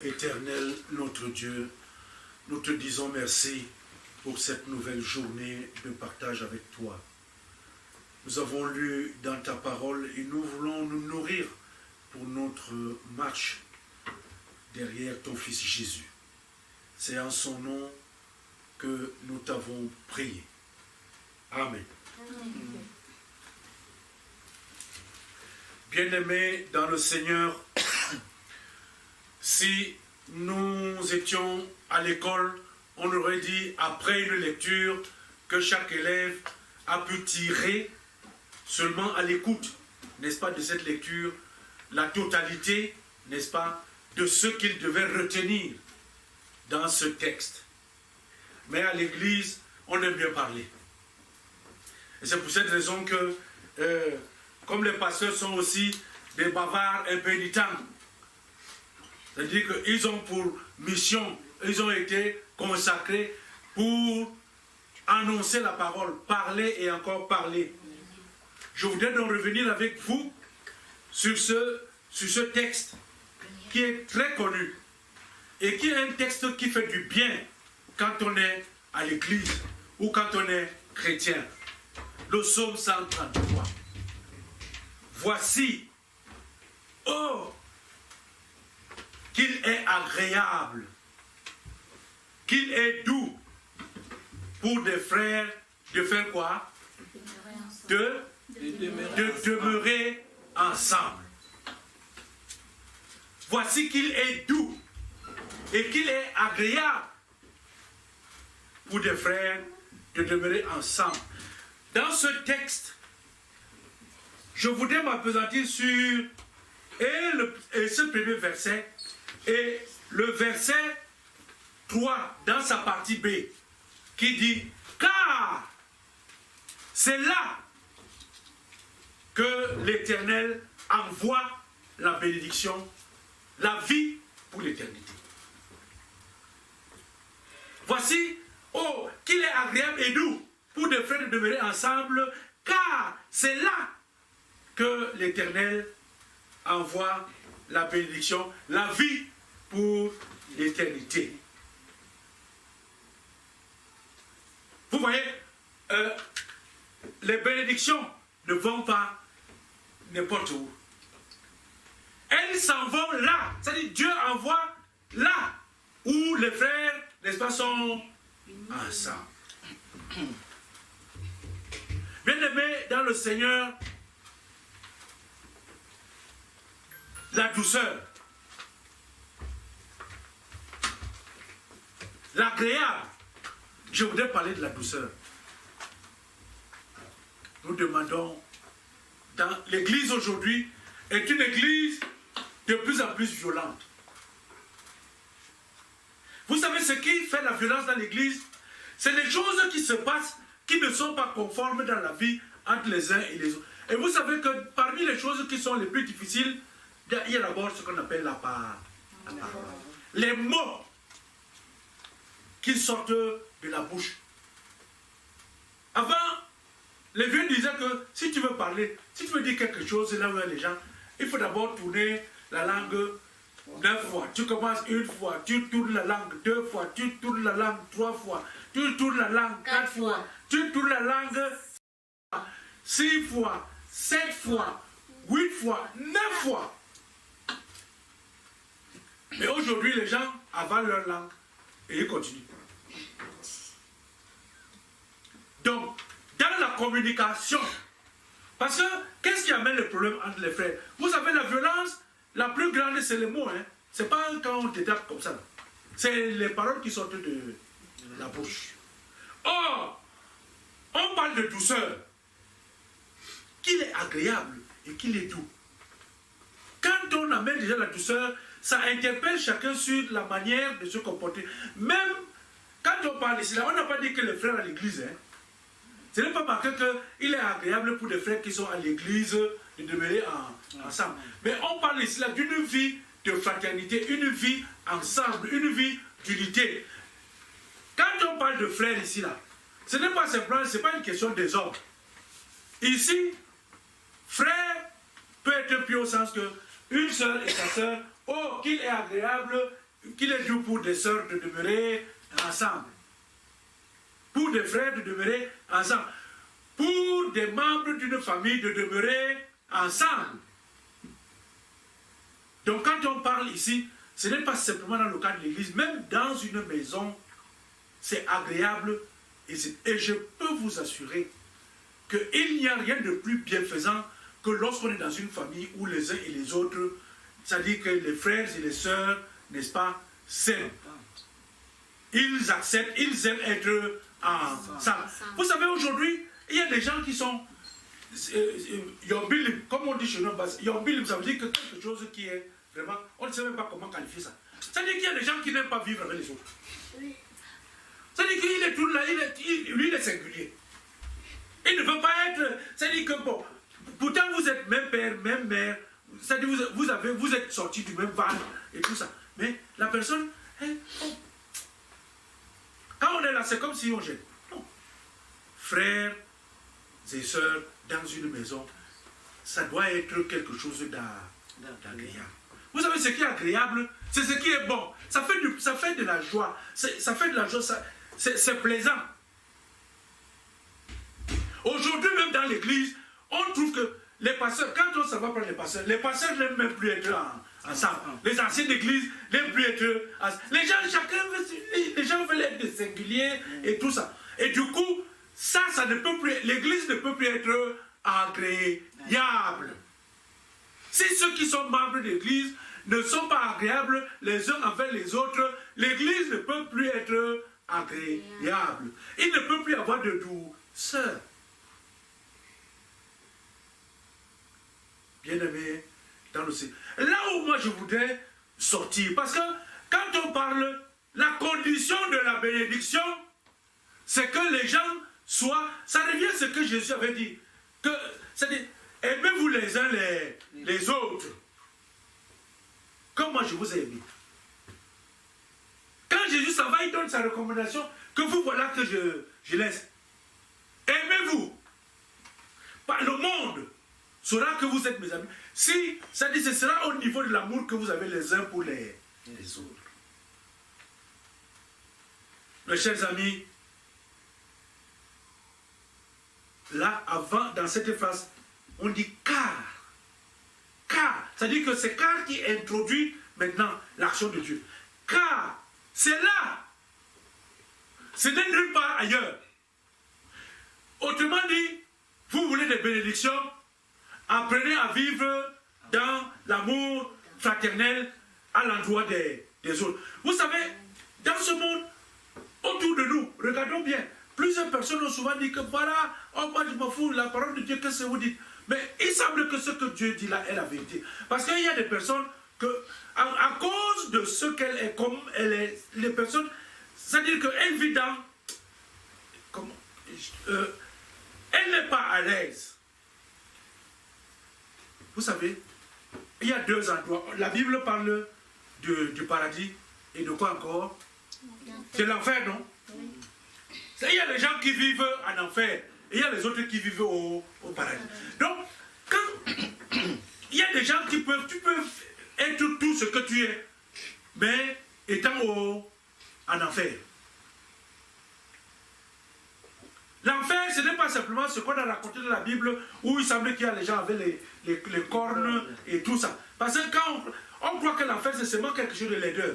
Éternel, notre Dieu, nous te disons merci pour cette nouvelle journée de partage avec toi. Nous avons lu dans ta parole et nous voulons nous nourrir pour notre marche derrière ton Fils Jésus. C'est en son nom que nous t'avons prié. Amen. Bien-aimés dans le Seigneur, si nous étions à l'école, on aurait dit, après une lecture, que chaque élève a pu tirer seulement à l'écoute, n'est-ce pas, de cette lecture, la totalité, n'est-ce pas, de ce qu'il devait retenir dans ce texte. Mais à l'église, on aime bien parler. Et c'est pour cette raison que, comme les pasteurs sont aussi des bavards impénitents, c'est-à-dire qu'ils ont pour mission, ils ont été consacrés pour annoncer la parole, parler et encore parler. Je voudrais donc revenir avec vous sur ce texte qui est très connu et qui est un texte qui fait du bien quand on est à l'église ou quand on est chrétien. Le psaume 133. Voici, oh, qu'il est agréable, qu'il est doux pour des frères de faire quoi? De demeurer ensemble. Voici qu'il est doux et qu'il est agréable pour des frères de demeurer ensemble. Dans ce texte, je voudrais m'appesantir sur ce premier verset et le verset 3 dans sa partie B qui dit « Car c'est là que l'Éternel envoie la bénédiction, la vie pour l'éternité. » Voici, oh, qu'il est agréable et doux pour des frères de demeurer ensemble, car c'est là que l'Éternel envoie la bénédiction, la vie pour l'éternité. Vous voyez, les bénédictions ne vont pas n'importe où. Elles s'en vont là. C'est-à-dire Dieu envoie là où les frères, n'est-ce pas, sont ensemble. Bien-aimés dans le Seigneur, la douceur, l'agréable. Je voudrais parler de la douceur. Nous demandons, dans l'église aujourd'hui, est une église de plus en plus violente. Vous savez ce qui fait la violence dans l'église? C'est les choses qui se passent qui ne sont pas conformes dans la vie entre les uns et les autres. Et vous savez que parmi les choses qui sont les plus difficiles, il y a d'abord ce qu'on appelle la parole. Les mots qui sortent de la bouche. Avant, les vieux disaient que si tu veux parler, si tu veux dire quelque chose là où il y a les gens, il faut d'abord tourner la langue 9 fois. Tu commences une fois, tu tournes la langue 2 fois, tu tournes la langue 3 fois, tu tournes la langue 4 fois, tu tournes la langue 6 fois, 7 fois, 8 fois, 9 fois. Mais aujourd'hui, les gens avalent leur langue et ils continuent. Donc, dans la communication, parce que qu'est-ce qui amène le problème entre les frères? Vous savez, la violence, la plus grande, c'est les mots. Hein? C'est pas quand on te tape comme ça. C'est les paroles qui sortent de la bouche. Or, on parle de douceur. Qu'il est agréable et qu'il est doux. Quand on amène déjà la douceur, ça interpelle chacun sur la manière de se comporter. Même quand on parle ici, là, on n'a pas dit que les frères à l'église, hein, ce n'est pas marqué qu'il est agréable pour des frères qui sont à l'église de demeurer ensemble. Mais on parle ici là d'une vie de fraternité, une vie ensemble, une vie d'unité. Quand on parle de frères ici là, ce n'est pas simplement, ce n'est pas une question des hommes. Ici, frère peut être pris au sens que une sœur et sa sœur, oh, qu'il est agréable qu'il est dur pour des sœurs de demeurer ensemble. Pour des frères de demeurer ensemble. Pour des membres d'une famille de demeurer ensemble. Donc quand on parle ici, ce n'est pas simplement dans le cadre de l'église, même dans une maison, c'est agréable et je peux vous assurer qu'il n'y a rien de plus bienfaisant que lorsqu'on est dans une famille où les uns et les autres, c'est-à-dire que les frères et les sœurs, n'est-ce pas, s'aiment. Ils acceptent, ils aiment être ensemble. Vous savez, aujourd'hui, il y a des gens qui sont yombilim, comme on dit chez nous, yombilim, ça veut dire que quelque chose qui est vraiment, on ne sait même pas comment qualifier ça. C'est-à-dire qu'il y a des gens qui n'aiment pas vivre avec les autres. C'est-à-dire qu'il est tout là, lui il est singulier. Il ne veut pas être, c'est-à-dire que bon, pourtant vous êtes même père, même mère, c'est-à-dire vous êtes sortis du même ventre et tout ça. Mais la personne, quand on est là, c'est comme si on gêne. Non. Frères et sœurs, dans une maison, ça doit être quelque chose d'agréable. Vous savez, ce qui est agréable, c'est ce qui est bon. Ça fait de la joie. Ça fait de la joie, c'est plaisant. Aujourd'hui, même dans l'église, on trouve que les pasteurs, quand on s'en va prendre les pasteurs n'aiment même plus être ensemble. Les anciens d'église n'aiment plus être ensemble. Les gens veulent être des singuliers et tout ça. Et du coup, ça ne peut plus, l'église ne peut plus être agréable. Si ceux qui sont membres de l'église ne sont pas agréables les uns envers les autres, l'église ne peut plus être agréable. Il ne peut plus y avoir de douceur. Bien-aimé dans le Seigneur. Là où moi je voudrais sortir, parce que quand on parle, la condition de la bénédiction, c'est que les gens soient, ça revient à ce que Jésus avait dit, que, c'est-à-dire, aimez-vous les uns les autres, comme moi je vous ai aimé. Quand Jésus s'en va, il donne sa recommandation, que vous voilà que je laisse. Aimez-vous. Le monde saura que vous êtes mes amis. Si, ça dit, ce sera au niveau de l'amour que vous avez les uns pour les autres. Mes chers amis, là, avant, dans cette phrase, on dit car. Car, c'est-à-dire que c'est car qui introduit maintenant l'action de Dieu. Car, c'est là. Ce n'est nulle part ailleurs. Autrement dit, vous voulez des bénédictions, apprenez à vivre dans l'amour fraternel à l'endroit des autres. Vous savez, dans ce monde, autour de nous, regardons bien, plusieurs personnes ont souvent dit que voilà, oh moi je m'en fous, la parole de Dieu, qu'est-ce que vous dites? Mais il semble que ce que Dieu dit là est la vérité. Parce qu'il y a des personnes que, à cause de ce qu'elle est, comme elle est, les personnes, c'est-à-dire qu'elle vit dans, elle n'est pas à l'aise. Vous savez, il y a deux endroits. La Bible parle du paradis et de quoi encore? C'est l'enfer, non? Il y a les gens qui vivent en enfer et il y a les autres qui vivent au paradis. Donc, quand il y a des gens qui peuvent, tu peux être tout ce que tu es, mais étant en enfer. L'enfer, ce n'est pas simplement ce qu'on a raconté dans la Bible où il semblait qu'il y a les gens avec les cornes et tout ça. Parce que quand on croit que l'enfer, c'est seulement quelque chose de laideur.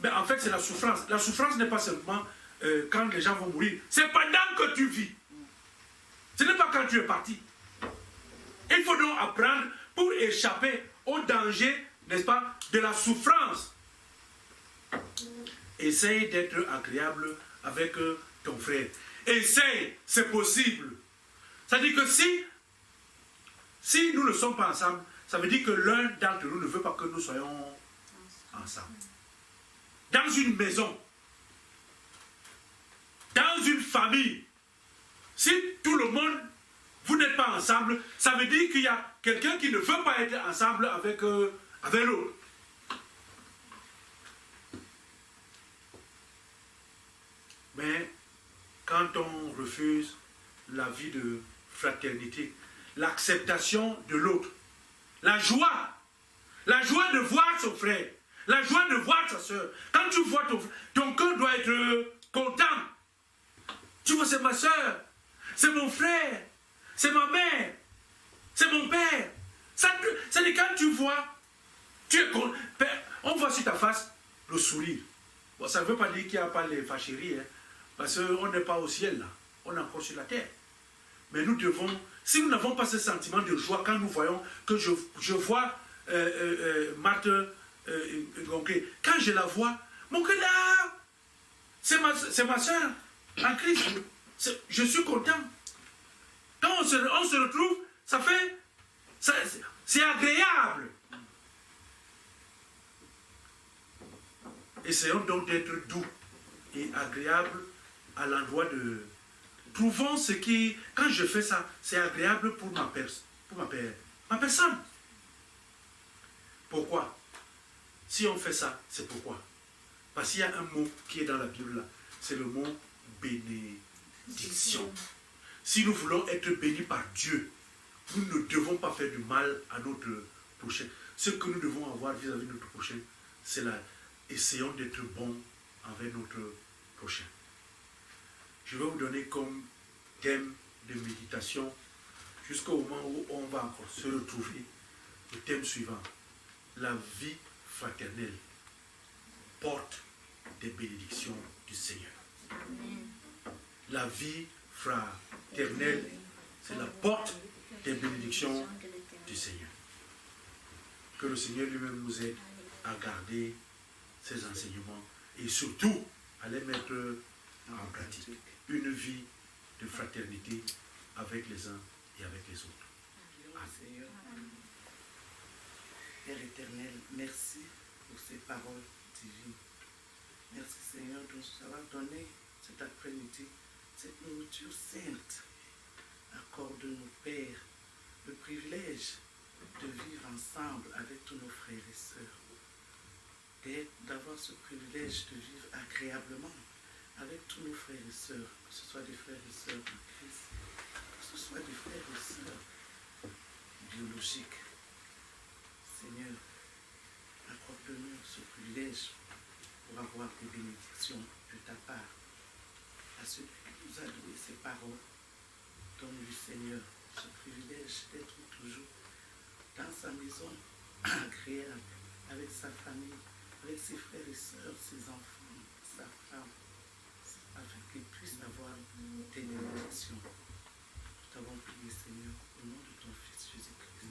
Mais en fait, c'est la souffrance. La souffrance n'est pas seulement quand les gens vont mourir. C'est pendant que tu vis. Ce n'est pas quand tu es parti. Il faut donc apprendre pour échapper au danger, n'est-ce pas, de la souffrance. Essaye d'être agréable avec ton frère. Essaye, c'est possible. C'est-à-dire que si nous ne sommes pas ensemble, ça veut dire que l'un d'entre nous ne veut pas que nous soyons ensemble. Dans une maison, dans une famille, si tout le monde, vous n'êtes pas ensemble, ça veut dire qu'il y a quelqu'un qui ne veut pas être ensemble avec l'autre. Mais quand on refuse la vie de fraternité, l'acceptation de l'autre, la joie de voir son frère, La joie de voir ta soeur. Quand tu vois ton cœur doit être content. Tu vois, c'est ma soeur, c'est mon frère, c'est ma mère, c'est mon père. C'est quand tu vois, tu es content. On voit sur ta face le sourire. Bon, ça ne veut pas dire qu'il n'y a pas les fâcheries, hein, parce qu'on n'est pas au ciel là, on est encore sur la terre. Mais nous devons, si nous n'avons pas ce sentiment de joie quand nous voyons que je vois Marthe Gonquet, quand je la vois, mon cœur là, c'est ma soeur en Christ. Je suis content. Quand on se retrouve, ça fait, c'est agréable. Essayons donc d'être doux et agréable à l'endroit de... Trouvons ce qui... Quand je fais ça, c'est agréable pour ma personne. Pourquoi? Si on fait ça, c'est pourquoi? Parce qu'il y a un mot qui est dans la Bible là. C'est le mot bénédiction. Si nous voulons être bénis par Dieu, nous ne devons pas faire du mal à notre prochain. Ce que nous devons avoir vis-à-vis de notre prochain, c'est la... Essayons d'être bons envers notre prochain. Je vais vous donner comme thème de méditation jusqu'au moment où on va encore se retrouver. Le thème suivant, la vie fraternelle porte des bénédictions du Seigneur. Amen. La vie fraternelle, c'est la porte des bénédictions du Seigneur. Que le Seigneur lui-même nous aide à garder ces enseignements et surtout à les mettre en pratique. Une vie de fraternité avec les uns et avec les autres. Seigneur, Père éternel, merci pour ces paroles divines. Merci Seigneur de nous avoir donné cet après-midi cette nourriture sainte. Accorde-nous, Père, le privilège de vivre ensemble avec tous nos frères et sœurs. D'avoir ce privilège de vivre agréablement avec tous nos frères et sœurs, que ce soit des frères et sœurs en Christ, que ce soit des frères et sœurs biologiques. Seigneur, accorde-nous ce privilège pour avoir des bénédictions de ta part. À celui qui nous a donné ces paroles, donne-lui, Seigneur, ce privilège d'être toujours dans sa maison agréable, avec sa famille, avec ses frères et sœurs, ses enfants, sa femme, afin qu'ils puissent avoir des bénédictions. Nous t'avons prié, Seigneur, au nom de ton Fils Jésus-Christ.